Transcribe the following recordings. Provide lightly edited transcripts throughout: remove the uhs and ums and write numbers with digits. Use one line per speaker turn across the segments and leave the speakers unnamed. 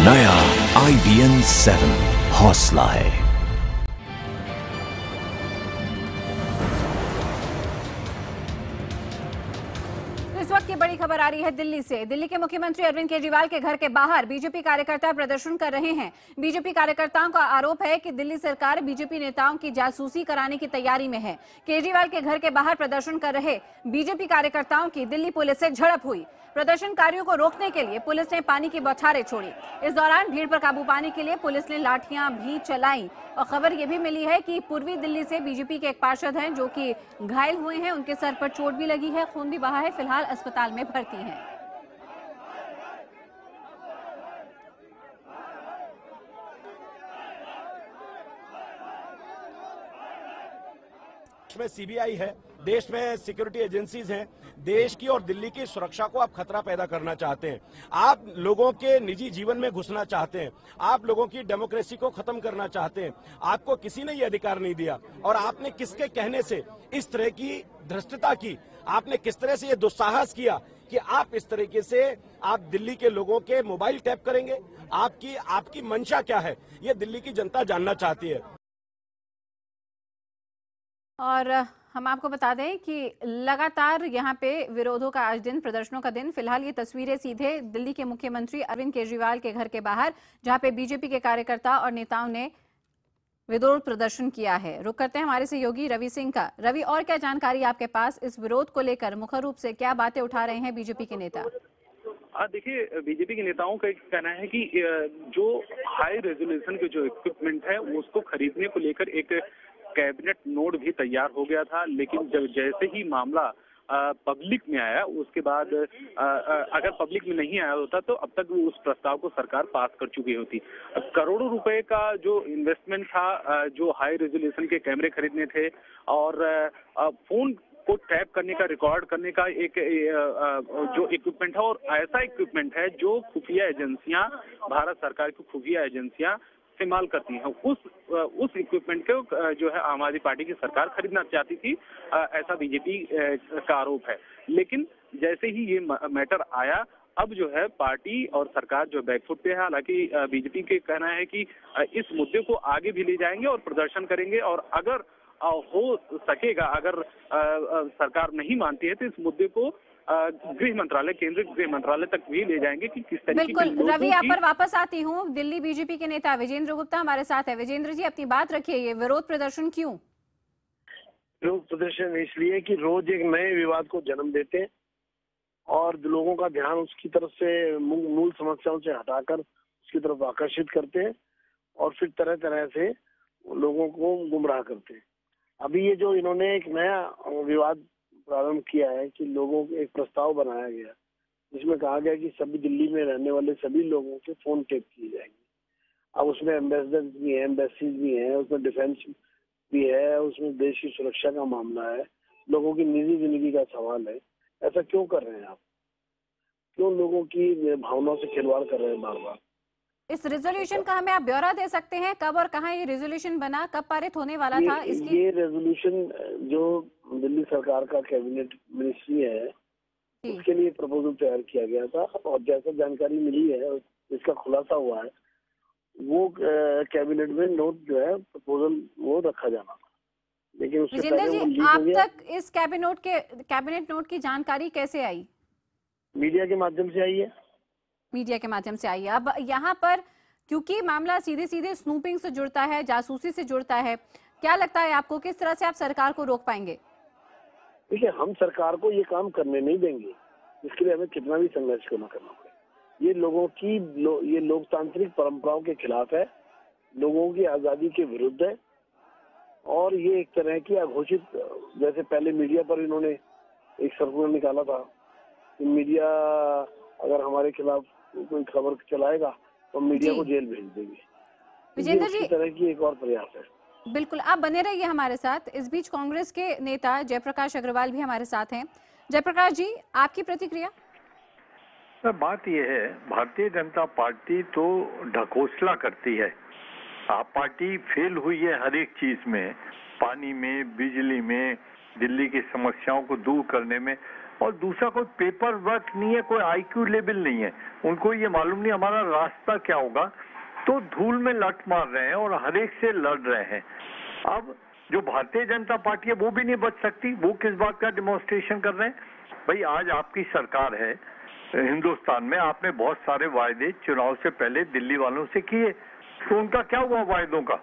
नया IBN 7 हौसला है।
इस वक्त की बड़ी खबर आ रही है दिल्ली से। दिल्ली के मुख्यमंत्री अरविंद केजरीवाल के घर के बाहर बीजेपी कार्यकर्ता प्रदर्शन कर रहे हैं। बीजेपी कार्यकर्ताओं का आरोप है कि दिल्ली सरकार बीजेपी नेताओं की जासूसी कराने की तैयारी में है। केजरीवाल के घर के बाहर प्रदर्शन कर रहे बीजेपी कार्यकर्ताओं की दिल्ली पुलिस से झड़प हुई। प्रदर्शनकारियों को रोकने के लिए पुलिस ने पानी की बौछारें छोड़ी। इस दौरान भीड़ पर काबू पाने के लिए पुलिस ने लाठियां भी चलाई। और खबर यह भी मिली है कि पूर्वी दिल्ली से बीजेपी के एक पार्षद हैं जो कि घायल हुए हैं। उनके सर पर चोट भी लगी है, खून भी बहा है, फिलहाल अस्पताल में भर्ती हैं।
देश में सीबीआई है, देश में सिक्योरिटी एजेंसीज हैं, देश की और दिल्ली की सुरक्षा को आप खतरा पैदा करना चाहते हैं, आप लोगों के निजी जीवन में घुसना चाहते हैं, आप लोगों की डेमोक्रेसी को खत्म करना चाहते हैं। आपको किसी ने ये अधिकार नहीं दिया और आपने किसके कहने से इस तरह की धृष्टता की, आपने किस तरह से ये दुस्साहस किया कि आप इस तरीके से आप दिल्ली के लोगों के मोबाइल टैप करेंगे। आपकी मंशा क्या है, ये दिल्ली की जनता जानना चाहती है।
और हम आपको बता दें कि लगातार यहाँ पे विरोधों का आज दिन, प्रदर्शनों का दिन। फिलहाल ये तस्वीरें सीधे दिल्ली के मुख्यमंत्री अरविंद केजरीवाल के घर के बाहर, जहाँ पे बीजेपी के कार्यकर्ता और नेताओं ने विरोध प्रदर्शन किया है। रुक करते हैं हमारे सहयोगी रवि सिंह का। रवि, और क्या जानकारी आपके पास इस विरोध को लेकर? मुख्य रूप से क्या बातें उठा रहे हैं बीजेपी के नेता?
देखिए, बीजेपी के नेताओं का कहना है कि जो हाई रेजोल्यूशन के जो इक्विपमेंट है उसको खरीदने को लेकर एक कैबिनेट नोट भी तैयार हो गया था, लेकिन जब जैसे ही मामला पब्लिक में आया उसके बाद अगर पब्लिक में नहीं आया होता तो अब तक उस प्रस्ताव को सरकार पास कर चुकी होती। करोड़ों रुपए का जो इन्वेस्टमेंट था, जो हाई रेजोल्यूशन के कैमरे खरीदने थे और फोन को टैप करने का, रिकॉर्ड करने का एक जो इक्विपमेंट है, और ऐसा इक्विपमेंट है जो खुफिया एजेंसियां, भारत सरकार की खुफिया एजेंसियां इस्तेमाल करती हैं। उस इक्विपमेंट को जो है आम आदमी पार्टी की सरकार खरीदना चाहती थी, ऐसा बीजेपी का आरोप है। लेकिन जैसे ही ये मैटर आया, अब जो है पार्टी और सरकार जो बैकफुट पे है। हालांकि बीजेपी के कहना है कि इस मुद्दे को आगे भी ले जाएंगे और प्रदर्शन करेंगे, और अगर हो सकेगा, अगर सरकार नहीं मानती है तो इस मुद्दे को गृह मंत्रालय, केंद्रीय गृह मंत्रालय तक भी ले जाएंगे कि किस तरीके के।
बिल्कुल रवि, यहाँ पर वापस आती हूँ। दिल्ली बीजेपी के नेता विजेंद्र गुप्ता हमारे साथ है। विजेंद्र जी, अपनी बात रखिए। ये विरोध प्रदर्शन क्यों?
विरोध प्रदर्शन इसलिए कि रोज एक नए विवाद को जन्म देते हैं और लोगों का ध्यान उसकी तरफ से, मूल समस्याओं से हटाकर उसकी तरफ आकर्षित करते हैं और फिर तरह तरह से लोगों को गुमराह करते हैं। अभी ये जो इन्होंने एक नया विवाद प्रारंभ किया है कि लोगों को एक प्रस्ताव बनाया गया जिसमें कहा गया कि सभी दिल्ली में रहने वाले सभी लोगों के फोन टेप किए जाएंगे। अब उसमें एम्बेसडर भी है, एम्बेसीज भी है, उसमें डिफेंस भी है, उसमें देश की सुरक्षा का मामला है, लोगों की निजी जिंदगी का सवाल है। ऐसा क्यों कर रहे हैं आप? क्यों लोगों की भावनाओं से खिलवाड़ कर रहे हैं बार बार?
इस रेजोल्यूशन का हमें आप ब्यौरा दे सकते हैं? कब और कहां ये रेजोल्यूशन बना, कब पारित होने वाला था इसकी?
ये रेजोल्यूशन जो दिल्ली सरकार का कैबिनेट मिनिस्ट्री है उसके लिए प्रपोजल तैयार किया गया था, और जैसा जानकारी मिली है, इसका खुलासा हुआ है, वो कैबिनेट में नोट जो है प्रपोजल वो रखा जाना था, लेकिन उससे
विजेंद्र जी, आप तक इस कैबिनेट नोट की जानकारी कैसे आई?
मीडिया के माध्यम से आई है।
मीडिया के माध्यम से आई है। अब यहाँ पर क्योंकि मामला सीधे सीधे स्नूपिंग से जुड़ता है, जासूसी से जुड़ता है, क्या लगता है आपको किस तरह से आप सरकार को रोक पाएंगे?
देखिए, हम सरकार को ये काम करने नहीं देंगे, इसके लिए हमें कितना भी संघर्ष करना पड़े। ये लोगों की ये लोकतांत्रिक परंपराओं के खिलाफ है, लोगों की आजादी के विरुद्ध है, और ये एक तरह की अघोषित, जैसे पहले मीडिया पर इन्होंने एक सर्कुलर निकाला था कि मीडिया अगर हमारे खिलाफ कोई खबर चलाएगा तो मीडिया को जेल भेज देंगे।
विजेंद्र जी,
इस तरह की एक और प्रयास है।
बिल्कुल, आप बने रहिए हमारे साथ। इस बीच कांग्रेस के नेता जयप्रकाश अग्रवाल भी हमारे साथ हैं। जयप्रकाश जी, आपकी प्रतिक्रिया?
सर, बात यह है, भारतीय जनता पार्टी तो ढकोसला करती है। आप पार्टी फेल हुई है हर एक चीज में, पानी में, बिजली में, दिल्ली की समस्याओं को दूर करने में। और दूसरा कोई पेपर वर्क नहीं है, कोई IQ लेवल नहीं है, उनको ये मालूम नहीं हमारा रास्ता क्या होगा, तो धूल में लट मार रहे हैं और हर एक से लड़ रहे हैं। अब जो भारतीय जनता पार्टी है वो भी नहीं बच सकती, वो किस बात का डिमॉन्स्ट्रेशन कर रहे हैं? भाई आज आपकी सरकार है हिंदुस्तान में, आपने बहुत सारे वायदे चुनाव से पहले दिल्ली वालों से किए, तो उनका क्या हुआ वायदों का?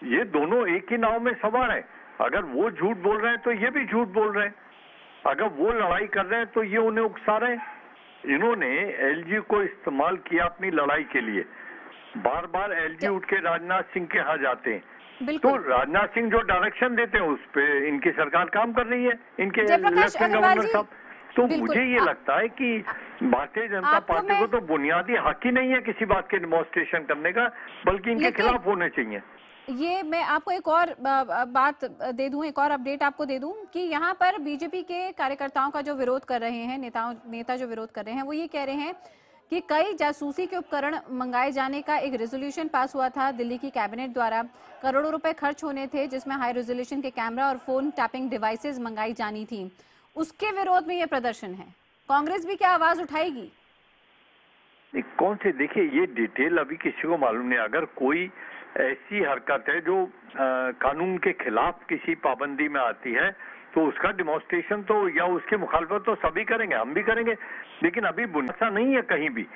ये दोनों एक ही नाव में सवार हैं। अगर वो झूठ बोल रहे हैं तो ये भी झूठ बोल रहे हैं, अगर वो लड़ाई कर रहे हैं तो ये उन्हें उकसा रहे हैं। इन्होंने LG को इस्तेमाल किया अपनी लड़ाई के लिए, बार बार LG उठ के राजनाथ सिंह के यहाँ जाते हैं, तो राजनाथ सिंह जो डायरेक्शन देते हैं उस पे इनकी सरकार काम कर रही है, इनके लेफ्टिनेंट गवर्नर साहब। तो मुझे ये लगता है कि भारतीय जनता पार्टी को तो बुनियादी हक ही नहीं है किसी बात के डिमॉन्स्ट्रेशन करने का, बल्कि इनके खिलाफ होने चाहिए।
ये मैं आपको एक और बात दे दूं, एक और अपडेट आपको दे दूं कि यहाँ पर बीजेपी के कार्यकर्ताओं का जो विरोध कर रहे हैं, नेता जो विरोध कर रहे हैं, वो ये कह रहे हैं कि कई जासूसी के उपकरण मंगाए जाने का एक रेजोल्यूशन पास हुआ था दिल्ली की कैबिनेट द्वारा, करोड़ों रुपए खर्च होने थे जिसमें हाई रेजोल्यूशन के कैमरा और फोन टैपिंग डिवाइसेस मंगाई जानी थी, उसके विरोध में ये प्रदर्शन है। कांग्रेस भी क्या आवाज उठाएगी?
कौन से, देखिए ये डिटेल अभी किसी को मालूम नहीं। अगर कोई ऐसी हरकत है जो कानून के खिलाफ किसी पाबंदी में आती है तो उसका डिमॉन्स्ट्रेशन तो या उसकी मुखालफत तो सभी करेंगे, हम भी करेंगे, लेकिन अभी बुनियाद नहीं है कहीं भी।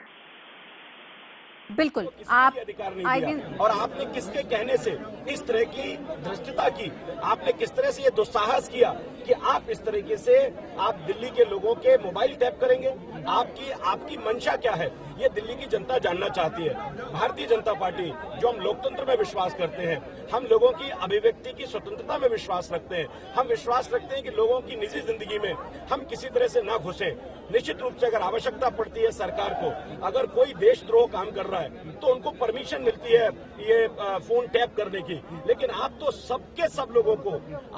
बिल्कुल
आप अधिकार नहीं दिया, और आपने किसके कहने से इस तरह की धृष्टता की, आपने किस तरह से ये दुस्साहस किया कि आप इस तरीके से आप दिल्ली के लोगों के मोबाइल टैप करेंगे? आपकी मंशा क्या है, ये दिल्ली की जनता जानना चाहती है। भारतीय जनता पार्टी जो हम लोकतंत्र में विश्वास करते हैं, हम लोगों की अभिव्यक्ति की स्वतंत्रता में विश्वास रखते हैं, हम विश्वास रखते हैं कि लोगों की निजी जिंदगी में हम किसी तरह से ना घुसें। निश्चित रूप से अगर आवश्यकता पड़ती है सरकार को, अगर कोई देशद्रोह काम कर रहा है तो उनको परमिशन मिलती है ये फोन टैप करने की, लेकिन आप तो सबके सब लोगों को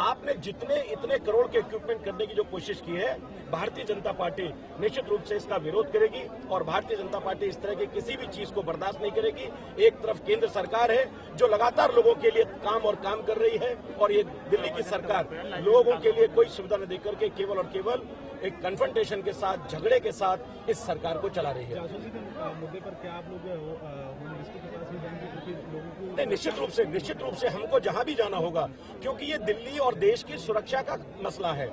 आपने जितने इतने करोड़ के इक्विपमेंट करने की जो कोशिश की है, भारतीय जनता पार्टी निश्चित रूप से इसका विरोध करेगी और भारतीय जनता पार्टी इस तरह की किसी भी चीज को बर्दाश्त नहीं करेगी। एक तरफ केंद्र सरकार है जो लगातार लोगों के लिए काम कर रही है, और ये दिल्ली की सरकार लोगों के लिए कोई सुविधा न देकर के केवल और केवल एक कन्फ्रंटेशन के साथ, झगड़े के साथ इस सरकार को चला रही है।
मुद्दे पर क्या आप लोग
निश्चित रूप से हमको जहां भी जाना होगा, क्योंकि ये दिल्ली और देश की सुरक्षा का मसला है।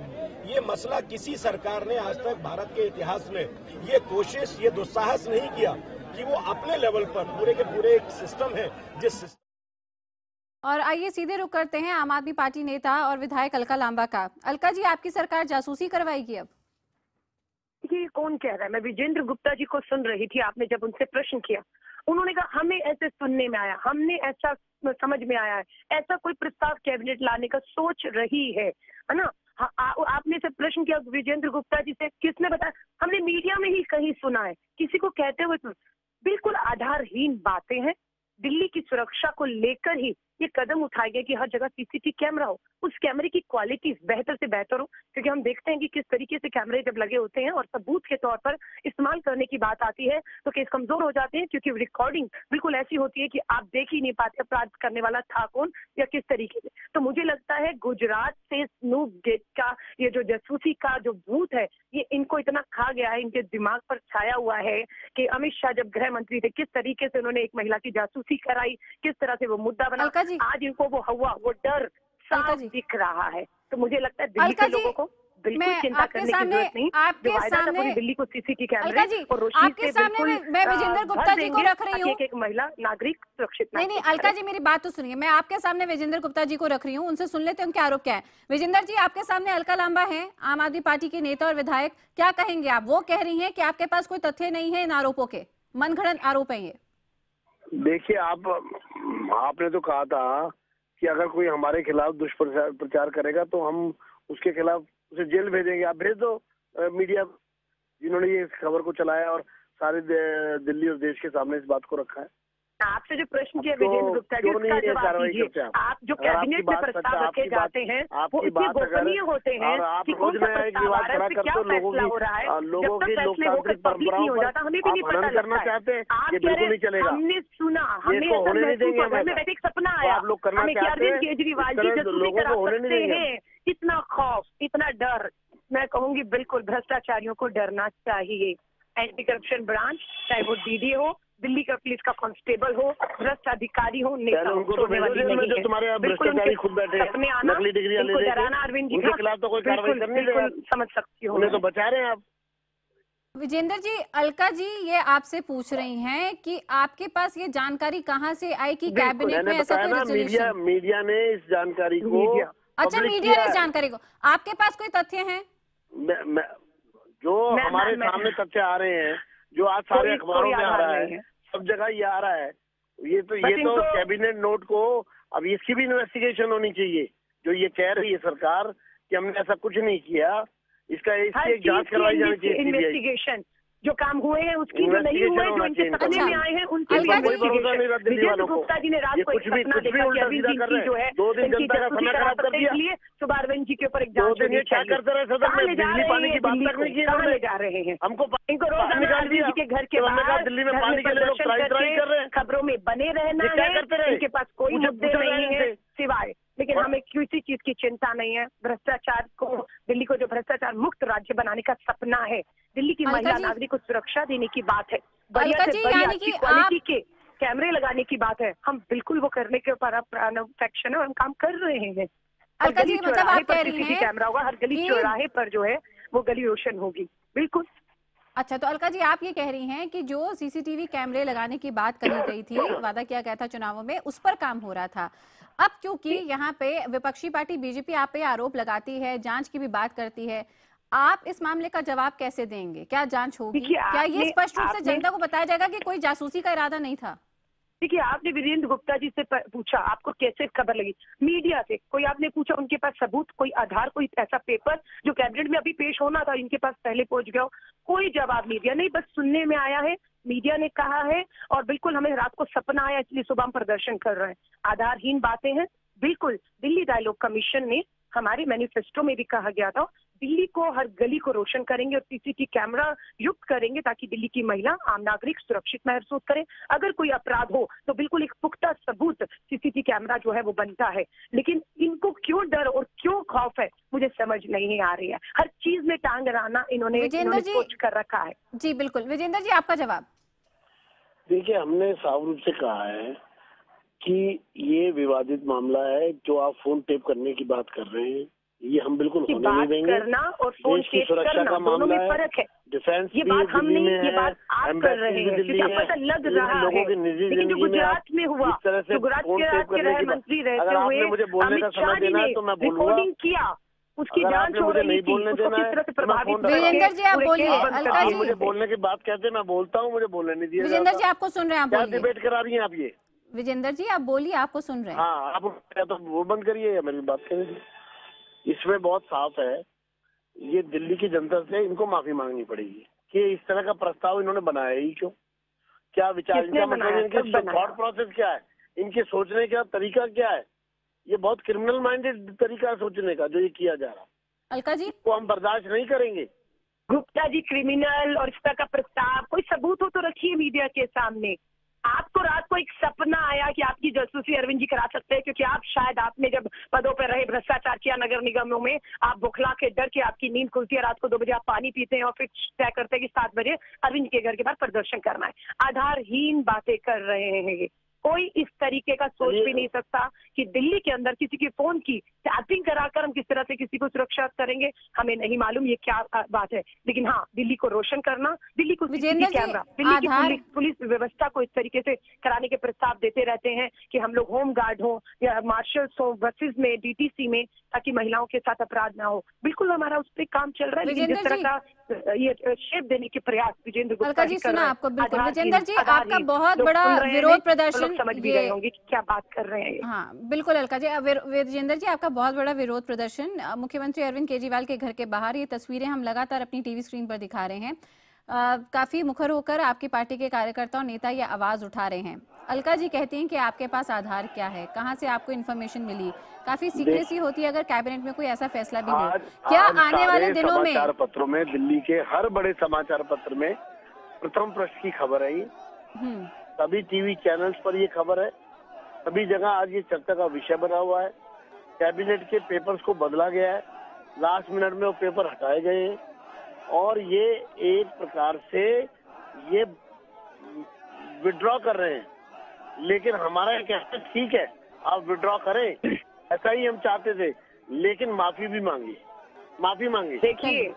ये मसला किसी सरकार ने आज तक भारत के इतिहास में ये कोशिश, ये दुस्साहस नहीं किया कि वो अपने लेवल पर पूरे के पूरे एक सिस्टम है जिस।
और आइए सीधे रुक करते हैं आम आदमी पार्टी नेता और विधायक अलका लांबा का। अलका जी, आपकी सरकार जासूसी करवाएगी अब?
ये कौन कह रहा है? मैं विजेंद्र गुप्ता जी को सुन रही थी, आपने जब उनसे प्रश्न किया, उन्होंने कहा हमें ऐसे सुनने में आया, हमने ऐसा समझ में आया है, ऐसा कोई प्रस्ताव कैबिनेट लाने का सोच रही है ना। आपने से प्रश्न किया विजेंद्र गुप्ता जी से, किसने बताया? हमने मीडिया में ही कहीं सुना है, किसी को कहते हुए सुना। बिल्कुल आधारहीन बातें हैं। दिल्ली की सुरक्षा को लेकर ही ये कदम उठाया गया कि हर जगह CCTV कैमरा हो, उस कैमरे की क्वालिटी बेहतर से बेहतर हो, क्योंकि हम देखते हैं कि किस तरीके से कैमरे जब लगे होते हैं और सबूत के तौर पर इस्तेमाल करने की बात आती है तो केस कमजोर हो जाते हैं, क्योंकि रिकॉर्डिंग बिल्कुल ऐसी होती है कि आप देख ही नहीं पाते अपराध करने वाला था कौन या किस तरीके से। तो मुझे लगता है गुजरात से स्नूप गेट का ये जो जासूसी का जो भूत है, ये इनको इतना खा गया है, इनके दिमाग पर छाया हुआ है कि अमित शाह जब गृह मंत्री थे किस तरीके से उन्होंने एक महिला की जासूसी कराई, किस तरह से वो मुद्दा बना, आज इनको वो डर साफ दिख रहा है। तो मुझे लगता है दिल्ली के लोगों को बिल्कुल चिंता करने की जरूरत नहीं।
आपके सामने
दिल्ली को CCTV कैमरे और रोशनी
आपके सामने मैं विजेंद्र गुप्ता जी को रख रही हूँ,
एक महिला नागरिक सुरक्षित।
नहीं अलका जी, मेरी बात तो सुनिए। मैं आपके सामने विजेंद्र गुप्ता जी को रख रही हूँ, उनसे सुन लेते हैं उनके आरोप क्या है। विजेंद्र जी, आपके सामने अलका लांबा है, आम आदमी पार्टी के नेता और विधायक, क्या कहेंगे आप? वो कह रही है कि आपके पास कोई तथ्य नहीं है इन आरोपों के, मनगढ़ंत आरोप है ये।
देखिए, आपने तो कहा था कि अगर कोई हमारे खिलाफ दुष्प्रचार करेगा तो हम उसके खिलाफ उसे जेल भेजेंगे। आप भेज दो मीडिया जिन्होंने ये खबर को चलाया और सारे दिल्ली और देश के सामने इस बात को रखा है।
आपसे जो प्रश्न किया विजेंद्र गुप्ता जी, उसका जवाब दीजिए। आप जो कैबिनेट में प्रस्ताव रखे जाते हैं वो इतने गोपनीय होते हैं कि कौन सा प्रस्ताव आ रहा है, क्या फैसला हो रहा है, जब तक फैसले होकर पब्लिक नहीं हो जाता हमें भी नहीं पता लगता है। आप कह रहे हैं हमने सुना, हमें ऐसा महसूस हुआ, हमें वैसे एक सपना आया हमें कि अरविंद केजरीवाल जी जासूसी करा सकते हैं। इतना खौफ, इतना डर मैं कहूंगी बिल्कुल भ्रष्टाचारियों को डरना चाहिए। एंटी करप्शन ब्रांच, चाहे वो डीडी हो, दिल्ली का पुलिस का कांस्टेबल हो, भ्रष्ट अधिकारी हो, नेता हो, छोड़ने वाली नहीं है। बिल्कुल अपने आना, इनको डराना अरविंद जी के खिलाफ तो कोई कार्रवाई करनी नहीं, समझ सकती हूँ, उन्हें तो बचा रहे हैं आप।
विजेंद्र जी, अलका जी ये आपसे पूछ रही हैं कि आपके पास ये जानकारी कहाँ से आई कि कैबिनेट में ऐसा कोई रेजोल्यूशन?
मीडिया ने इस जानकारी को,
अच्छा मीडिया ने इस जानकारी को, आपके पास कोई तथ्य है?
जो हमारे सामने तथ्य आ रहे हैं, जो आज सारे अखबारों में आ रहा है, सब जगह ये आ रहा है, ये तो कैबिनेट नोट को अब इसकी भी इन्वेस्टिगेशन होनी चाहिए। जो ये कह रही है सरकार कि हमने ऐसा कुछ नहीं किया, इसका एक जांच करवाई जानी चाहिए।
इन्वेस्टिगेशन जो काम हुए हैं उसकी, जो नहीं हुए, जो इनके सपने में आए हैं उनकी विजेंद्र गुप्ता जी ने रात को एक सपना देखा कि अरविंद जी की जो है इनकी जासूसी करा सकते हैं, इसलिए सुबह अरविंद जी के ऊपर एक जांच होनी चाहिए। कहाँ ले जा रहे हैं, कहाँ ले जा रहे हैं हमको? इनको रोजाना अरविंद जी के घर के बाहर दिल्ली में पानी के लिए खबरों में बने रहना है। इनके पास कोई मुद्दे नहीं है सिवाय, लेकिन हमें किसी चीज की चिंता नहीं है। भ्रष्टाचार को, दिल्ली को जो भ्रष्टाचार मुक्त राज्य बनाने का सपना है, दिल्ली की महिला नागरिक को सुरक्षा देने की बात है, बढ़िया से बढ़िया अच्छी क्वालिटी के कैमरे लगाने की बात है, हम बिल्कुल वो करने के ऊपर एक्शन है और हम काम कर रहे हैं। गली चौराहे पर सीसीटीवी कैमरा होगा, हर गली चौराहे पर जो है वो गली रोशन होगी, बिल्कुल।
अच्छा, तो अलका जी आप ये कह रही हैं कि जो सीसीटीवी कैमरे लगाने की बात कही गई थी, वादा किया गया था चुनावों में, उस पर काम हो रहा था। अब क्योंकि यहाँ पे विपक्षी पार्टी बीजेपी आप पे आरोप लगाती है, जांच की भी बात करती है, आप इस मामले का जवाब कैसे देंगे? क्या जांच होगी? क्या ये स्पष्ट रूप से जनता को बताया जाएगा कि कोई जासूसी का इरादा नहीं था?
देखिए, आपने वीरेंद्र गुप्ता जी से पूछा आपको कैसे खबर लगी, मीडिया से कोई आपने पूछा, उनके पास सबूत, कोई आधार, कोई ऐसा पेपर जो कैबिनेट में अभी पेश होना था इनके पास पहले पहुंच गया हो? कोई जवाब नहीं दिया, नहीं बस सुनने में आया है, मीडिया ने कहा है और बिल्कुल हमें रात को सपना आया इसलिए सुबह हम प्रदर्शन कर रहे हैं। आधारहीन बातें हैं, बिल्कुल। दिल्ली डायलॉग कमीशन ने हमारे मैनिफेस्टो में भी कहा गया था दिल्ली को, हर गली को रोशन करेंगे और सीसीटीवी कैमरा युक्त करेंगे ताकि दिल्ली की महिला, आम नागरिक सुरक्षित महसूस करें। अगर कोई अपराध हो तो बिल्कुल एक पुख्ता सबूत सीसीटीवी कैमरा जो है वो बनता है। लेकिन इनको क्यों डर और क्यों खौफ है मुझे समझ नहीं आ रही है। हर चीज में टांग अड़ाना इन्होंने सोच कर रखा है।
जी बिल्कुल, विजेंद्र जी आपका जवाब।
देखिए, हमने साफ रूप से कहा है कि ये विवादित मामला है। जो आप फोन टेप करने की बात कर रहे हैं, ये हम बिल्कुल होने नहीं देंगे।
करना और फोन टेप करना दोनों में फर्क है।
डिफेंस
ये बात हम नहीं, ये बात आप कर रहे हैं क्योंकि आपको ऐसा लग रहा है। लेकिन जो गुजरात में हुआ, गुजरात के गृह मंत्री रहते हुए अमित शाह जी ने रिकॉर्डिंग किया, उसकी जांच हो रही थी, उसको किस तरह से प्रभावित।
विजेंद्र जी आप बोलिए, अलका जी
मुझे बोलने की बात कहते हैं, मैं बोलता हूँ, मुझे बोलने नहीं दिया।
विजेंद्र जी आपको सुन रहे हैं, आप बोलिए।
डिबेट करा रही हैं आप ये?
विजेंद्र जी आप बोलिए, आपको सुन रहे हैं।
हाँ, आप तो वो बंद करिए या मेरी बात करिए। इसमें बहुत साफ है, ये दिल्ली की जनता से इनको माफी मांगनी पड़ेगी कि इस तरह का प्रस्ताव इन्होंने बनाया ही क्यों, क्या विचार, इनका मतलब इनके थॉट प्रोसेस क्या है, इनके सोचने का तरीका क्या है। ये बहुत क्रिमिनल माइंडेड तरीका है सोचने का जो ये किया जा रहा है।
अलका जी
को हम बर्दाश्त नहीं करेंगे।
गुप्ता जी क्रिमिनल और इस तरह का प्रस्ताव, कोई सबूत हो तो रखिए मीडिया के सामने। आपको रात को एक सपना आया कि आपकी जासूसी अरविंद जी करा सकते हैं क्योंकि आप शायद आपने जब पदों पर रहे, भ्रष्टाचार किया नगर निगमों में, आप बुखला के डर के आपकी नींद खुलती है, रात को 2 बजे आप पानी पीते हैं और फिर तय करते हैं कि 7 बजे अरविंद के घर के बाहर प्रदर्शन करना है। आधारहीन बातें कर रहे हैं ये। कोई इस तरीके का सोच भी नहीं सकता कि दिल्ली के अंदर किसी के फोन की टैपिंग कराकर हम किस तरह से किसी को सुरक्षा करेंगे। हमें नहीं मालूम ये क्या बात है, लेकिन हाँ, दिल्ली को रोशन करना, दिल्ली को सीसीटीवी कैमरा, दिल्ली की पुलिस व्यवस्था को इस तरीके से कराने के प्रस्ताव देते रहते हैं कि हम लोग होम गार्ड हो या मार्शल्स हो बसेस में, डीटीसी में, ताकि महिलाओं के साथ अपराध ना हो। बिल्कुल हमारा उस पर काम चल रहा है, लेकिन जिस तरह का ये शेप देने के प्रयास विजेंद्र गुप्ता जी कर रहे हैं।
आपको बिल्कुल विजेंद्र जी, आपका बहुत बड़ा विरोध प्रदर्शन,
समझ भी रहे होंगे कि क्या बात कर रहे हैं।
हाँ बिल्कुल अलका जी। विजेंद्र जी आपका बहुत बड़ा विरोध प्रदर्शन मुख्यमंत्री अरविंद केजरीवाल के घर के बाहर, ये तस्वीरें हम लगातार अपनी टीवी स्क्रीन पर दिखा रहे हैं। काफी मुखर होकर आपकी पार्टी के कार्यकर्ता और नेता ये आवाज उठा रहे हैं। अलका जी कहती हैं कि आपके पास आधार क्या है, कहां से आपको इन्फॉर्मेशन मिली, काफी सीक्रेसी होती है अगर कैबिनेट में कोई ऐसा फैसला भी हो। क्या आने वाले दिनों में
समाचार पत्रों में, दिल्ली के हर बड़े समाचार पत्र में प्रथम पृष्ठ की खबर है ये, सभी टीवी चैनल्स पर ये खबर है, सभी जगह आज ये चर्चा का विषय बना हुआ है। कैबिनेट के पेपर्स को बदला गया है, लास्ट मिनट में वो पेपर हटाए गए हैं और ये एक प्रकार से ये विड्रॉ कर रहे हैं। लेकिन हमारा कहना ठीक है, आप विड्रॉ करें, ऐसा ही हम चाहते थे, लेकिन माफी मांगी।
देखिए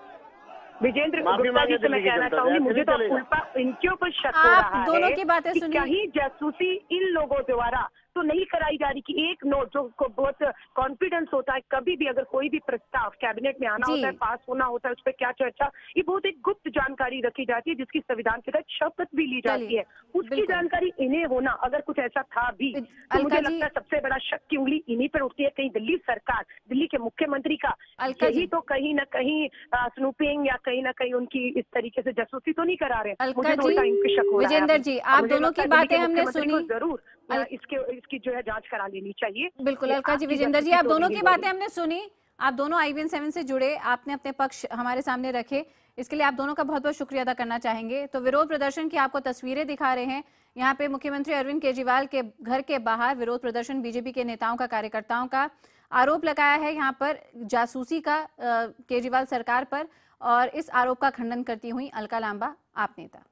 विजेंद्र गुप्ता जी से मैं कहना चाहूंगी, मुझे तो उल्टा इनके ऊपर शक हो रहा है
दोनों की बातें
कि
सुनिए।
कहीं जासूसी इन लोगों द्वारा तो नहीं कराई जा रही कि एक नोट जो को बहुत कॉन्फिडेंस होता है, कभी भी अगर कोई भी प्रस्ताव कैबिनेट में आना होता है, पास होना होता है, उस पर क्या चर्चा, ये बहुत एक गुप्त जानकारी रखी जाती है जिसकी संविधान के तहत शपथ भी ली जाती है। उसकी जानकारी इन्हें होना, अगर कुछ ऐसा था भी तो मुझे लगता है सबसे बड़ा शक की उंगली इन्हीं पर उठती है। कहीं दिल्ली सरकार, दिल्ली के मुख्यमंत्री का यही तो कहीं ना कहीं स्नूपिंग या कहीं ना कहीं उनकी इस तरीके से जासूसी तो नहीं करा रहे हैं। मुझे तो शक हो रहा है।
विजेंद्र जी, आप दोनों की बातें हमने सुनी,
जरूर इसकी जो है जांच करा लेनी चाहिए।
बिल्कुल अलका जी। विजेंद्र जी, आप दोनों की बातें हमने सुनी, आप दोनों IBN 7 से जुड़े, आपने अपने पक्ष हमारे सामने रखे, इसके लिए आप दोनों का बहुत बहुत शुक्रिया अदा करना चाहेंगे। तो विरोध प्रदर्शन की आपको तस्वीरें दिखा रहे हैं, यहाँ पे मुख्यमंत्री अरविंद केजरीवाल के घर के बाहर विरोध प्रदर्शन बीजेपी के नेताओं का, कार्यकर्ताओं का आरोप लगाया है यहाँ पर जासूसी का केजरीवाल सरकार पर, और इस आरोप का खंडन करती हुई अलका लांबा, आप नेता।